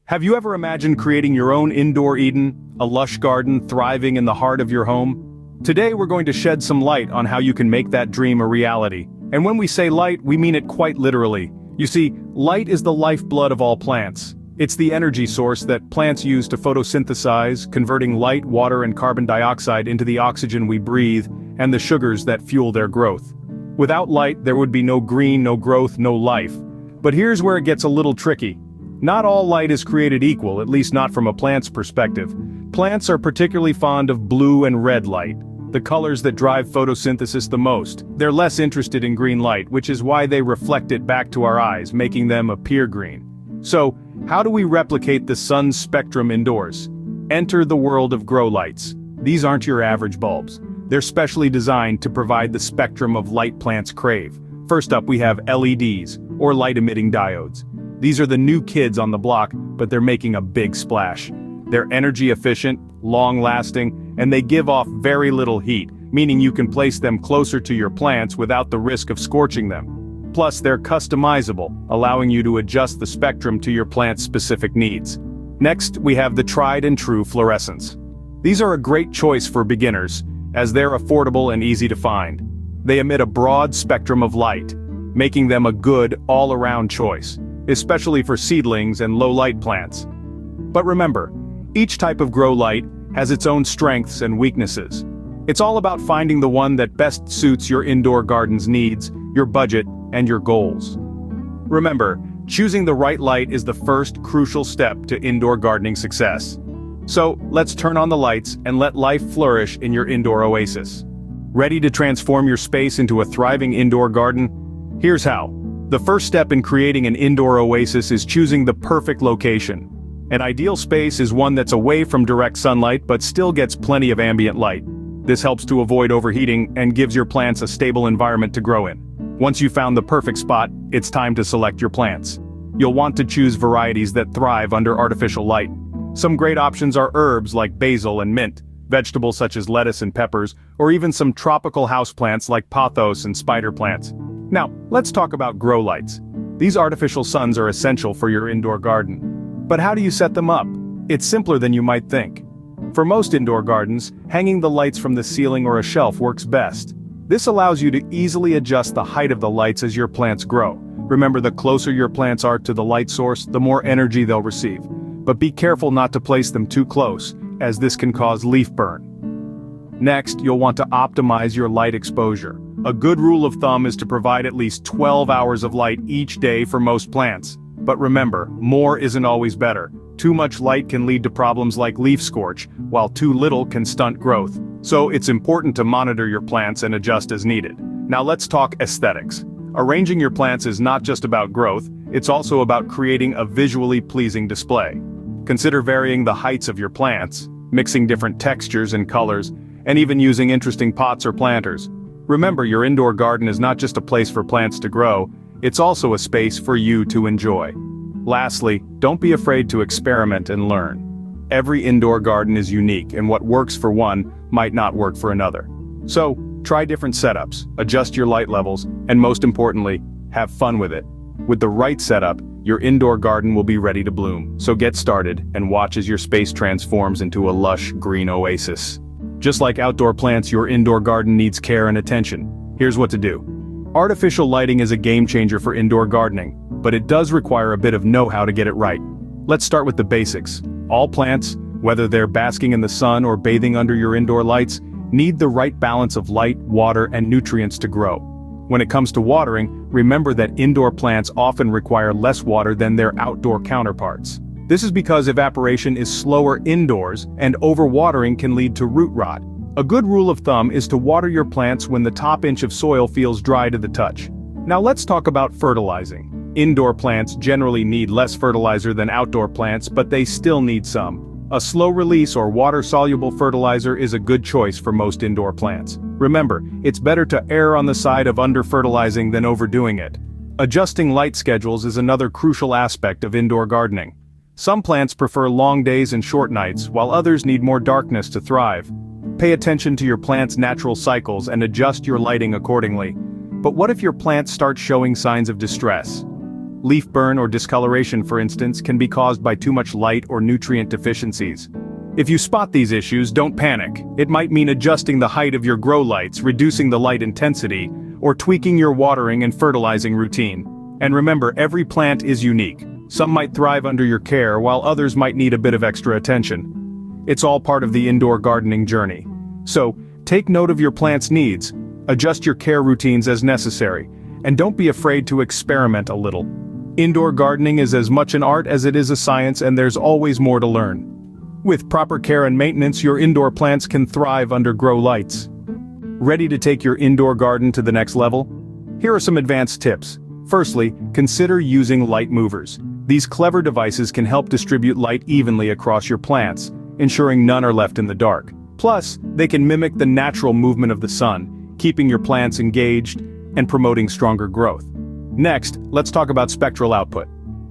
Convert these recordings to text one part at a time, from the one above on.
Have you ever imagined creating your own indoor Eden, a lush garden thriving in the heart of your home? Today we're going to shed some light on how you can make that dream a reality. And when we say light, we mean it quite literally. You see, light is the lifeblood of all plants. It's the energy source that plants use to photosynthesize, converting light, water, and carbon dioxide into the oxygen we breathe, and the sugars that fuel their growth. Without light, there would be no green, no growth, no life. But here's where it gets a little tricky. Not all light is created equal, at least not from a plant's perspective. Plants are particularly fond of blue and red light, the colors that drive photosynthesis the most. They're less interested in green light, which is why they reflect it back to our eyes, making them appear green. So, how do we replicate the sun's spectrum indoors? Enter the world of grow lights. These aren't your average bulbs. They're specially designed to provide the spectrum of light plants crave. First up, we have LEDs, or light-emitting diodes. These are the new kids on the block, but they're making a big splash. They're energy efficient, long-lasting, and they give off very little heat, meaning you can place them closer to your plants without the risk of scorching them. Plus, they're customizable, allowing you to adjust the spectrum to your plant's specific needs. Next, we have the tried-and-true fluorescents. These are a great choice for beginners, as they're affordable and easy to find. They emit a broad spectrum of light, making them a good, all-around choice, especially for seedlings and low-light plants. But remember, each type of grow light has its own strengths and weaknesses. It's all about finding the one that best suits your indoor garden's needs, your budget, and your goals. Remember, choosing the right light is the first crucial step to indoor gardening success. So, let's turn on the lights and let life flourish in your indoor oasis. Ready to transform your space into a thriving indoor garden? Here's how. The first step in creating an indoor oasis is choosing the perfect location. An ideal space is one that's away from direct sunlight but still gets plenty of ambient light. This helps to avoid overheating and gives your plants a stable environment to grow in. Once you've found the perfect spot, it's time to select your plants. You'll want to choose varieties that thrive under artificial light. Some great options are herbs like basil and mint, vegetables such as lettuce and peppers, or even some tropical houseplants like pothos and spider plants. Now, let's talk about grow lights. These artificial suns are essential for your indoor garden. But how do you set them up? It's simpler than you might think. For most indoor gardens, hanging the lights from the ceiling or a shelf works best. This allows you to easily adjust the height of the lights as your plants grow. Remember, the closer your plants are to the light source, the more energy they'll receive. But be careful not to place them too close, as this can cause leaf burn. Next, you'll want to optimize your light exposure. A good rule of thumb is to provide at least 12 hours of light each day for most plants. But remember, more isn't always better. Too much light can lead to problems like leaf scorch, while too little can stunt growth. So it's important to monitor your plants and adjust as needed. Now let's talk aesthetics. Arranging your plants is not just about growth, it's also about creating a visually pleasing display. Consider varying the heights of your plants, mixing different textures and colors, and even using interesting pots or planters. Remember, your indoor garden is not just a place for plants to grow, it's also a space for you to enjoy. Lastly, don't be afraid to experiment and learn. Every indoor garden is unique, and what works for one might not work for another. So, try different setups, adjust your light levels, and most importantly, have fun with it. With the right setup, your indoor garden will be ready to bloom. So get started and watch as your space transforms into a lush green oasis. Just like outdoor plants, your indoor garden needs care and attention. Here's what to do. Artificial lighting is a game changer for indoor gardening, but it does require a bit of know-how to get it right. Let's start with the basics. All plants, whether they're basking in the sun or bathing under your indoor lights, need the right balance of light, water, and nutrients to grow. When it comes to watering, remember that indoor plants often require less water than their outdoor counterparts. This is because evaporation is slower indoors, and overwatering can lead to root rot. A good rule of thumb is to water your plants when the top inch of soil feels dry to the touch. Now let's talk about fertilizing. Indoor plants generally need less fertilizer than outdoor plants, but they still need some. A slow-release or water-soluble fertilizer is a good choice for most indoor plants. Remember, it's better to err on the side of under-fertilizing than overdoing it. Adjusting light schedules is another crucial aspect of indoor gardening. Some plants prefer long days and short nights, while others need more darkness to thrive. Pay attention to your plant's natural cycles and adjust your lighting accordingly. But what if your plants start showing signs of distress? Leaf burn or discoloration, for instance, can be caused by too much light or nutrient deficiencies. If you spot these issues, don't panic. It might mean adjusting the height of your grow lights, reducing the light intensity, or tweaking your watering and fertilizing routine. And remember, every plant is unique. Some might thrive under your care, while others might need a bit of extra attention. It's all part of the indoor gardening journey. So, take note of your plant's needs, adjust your care routines as necessary, and don't be afraid to experiment a little. Indoor gardening is as much an art as it is a science, and there's always more to learn. With proper care and maintenance, your indoor plants can thrive under grow lights. Ready to take your indoor garden to the next level? Here are some advanced tips. Firstly, consider using light movers. These clever devices can help distribute light evenly across your plants, ensuring none are left in the dark. Plus, they can mimic the natural movement of the sun, keeping your plants engaged and promoting stronger growth. Next, let's talk about spectral output.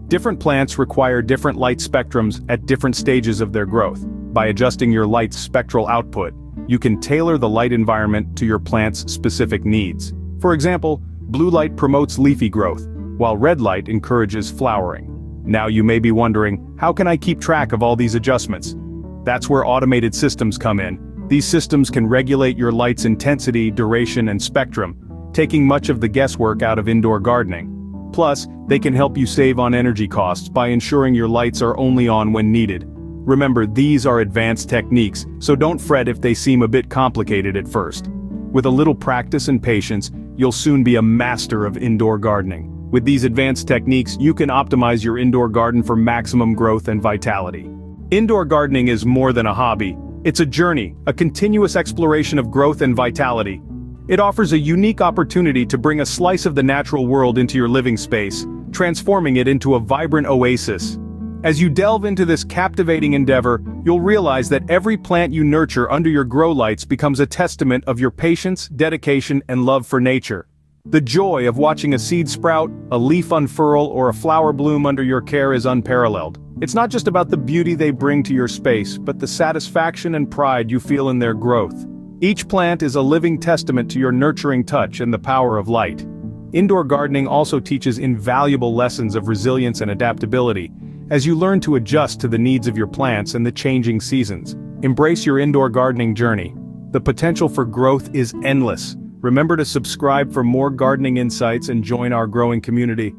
Different plants require different light spectrums at different stages of their growth. By adjusting your light's spectral output, you can tailor the light environment to your plant's specific needs. For example, blue light promotes leafy growth, while red light encourages flowering. Now you may be wondering, how can I keep track of all these adjustments? That's where automated systems come in. These systems can regulate your light's intensity, duration, and spectrum, taking much of the guesswork out of indoor gardening. Plus, they can help you save on energy costs by ensuring your lights are only on when needed. Remember, these are advanced techniques, so don't fret if they seem a bit complicated at first. With a little practice and patience, you'll soon be a master of indoor gardening. With these advanced techniques, you can optimize your indoor garden for maximum growth and vitality. Indoor gardening is more than a hobby. It's a journey, a continuous exploration of growth and vitality. It offers a unique opportunity to bring a slice of the natural world into your living space, transforming it into a vibrant oasis. As you delve into this captivating endeavor, you'll realize that every plant you nurture under your grow lights becomes a testament of your patience, dedication, and love for nature. The joy of watching a seed sprout, a leaf unfurl, or a flower bloom under your care is unparalleled. It's not just about the beauty they bring to your space, but the satisfaction and pride you feel in their growth. Each plant is a living testament to your nurturing touch and the power of light. Indoor gardening also teaches invaluable lessons of resilience and adaptability, as you learn to adjust to the needs of your plants and the changing seasons. Embrace your indoor gardening journey. The potential for growth is endless. Remember to subscribe for more gardening insights and join our growing community.